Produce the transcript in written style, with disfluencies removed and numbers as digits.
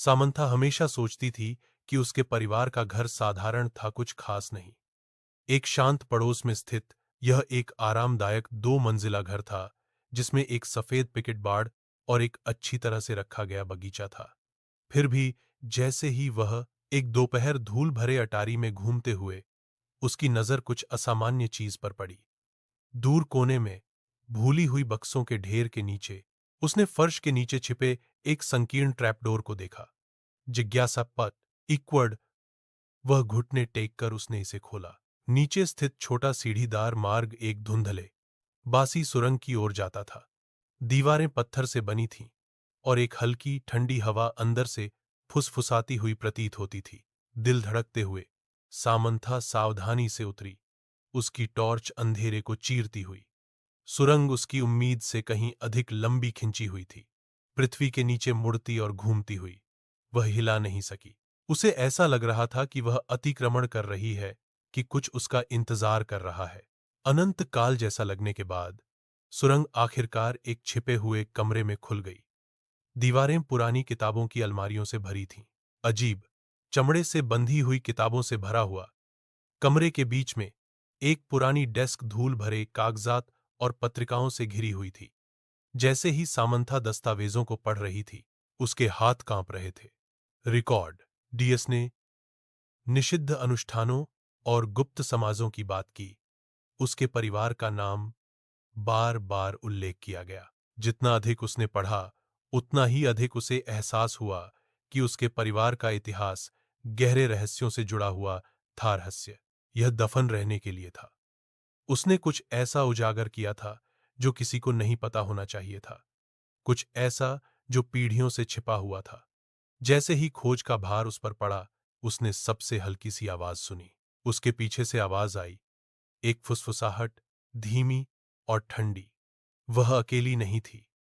Samantha हमेशा सोचती थी कि उसके परिवार का घर साधारण था, कुछ खास नहीं। एक शांत पड़ोस में स्थित यह एक आरामदायक 2 मंजिला घर था, जिसमें एक सफेद पिकेट बाड़ और एक अच्छी तरह से रखा गया बगीचा था। फिर भी जैसे ही वह एक दोपहर धूल भरे अटारी में घूमते हुए उसकी नजर कुछ असामान्य चीज पर पड़ी। दूर कोने में भूली हुई बक्सों के ढेर के नीचे उसने फर्श के नीचे छिपे एक संकीर्ण ट्रैपडोर को देखा। जिज्ञासापत इक्वड वह घुटने टेक कर उसने इसे खोला। नीचे स्थित छोटा सीढ़ीदार मार्ग एक धुंधले बासी सुरंग की ओर जाता था। दीवारें पत्थर से बनी थीं और एक हल्की ठंडी हवा अंदर से फुसफुसाती हुई प्रतीत होती थी। दिल धड़कते हुए सामंथा सावधानी से उतरी, उसकी टॉर्च अंधेरे को चीरती हुई। सुरंग उसकी उम्मीद से कहीं अधिक लंबी खिंची हुई थी, पृथ्वी के नीचे मुड़ती और घूमती हुई। वह हिला नहीं सकी। उसे ऐसा लग रहा था कि वह अतिक्रमण कर रही है, कि कुछ उसका इंतजार कर रहा है। अनंत काल जैसा लगने के बाद सुरंग आखिरकार एक छिपे हुए कमरे में खुल गई। दीवारें पुरानी किताबों की अलमारियों से भरी थीं। अजीब चमड़े से बंधी हुई किताबों से भरा हुआ कमरे के बीच में एक पुरानी डेस्क धूल भरे कागजात और पत्रिकाओं से घिरी हुई थी। जैसे ही सामंथा दस्तावेजों को पढ़ रही थी, उसके हाथ कांप रहे थे। रिकॉर्ड डीएस ने निषिद्ध अनुष्ठानों और गुप्त समाजों की बात की। उसके परिवार का नाम बार बार उल्लेख किया गया। जितना अधिक उसने पढ़ा, उतना ही अधिक उसे एहसास हुआ कि उसके परिवार का इतिहास गहरे रहस्यों से जुड़ा हुआ था। रहस्य यह दफन रहने के लिए था। उसने कुछ ऐसा उजागर किया था जो किसी को नहीं पता होना चाहिए था, कुछ ऐसा जो पीढ़ियों से छिपा हुआ था। जैसे ही खोज का भार उस पर पड़ा, उसने सबसे हल्की सी आवाज सुनी। उसके पीछे से आवाज आई, एक फुसफुसाहट, धीमी और ठंडी। वह अकेली नहीं थी।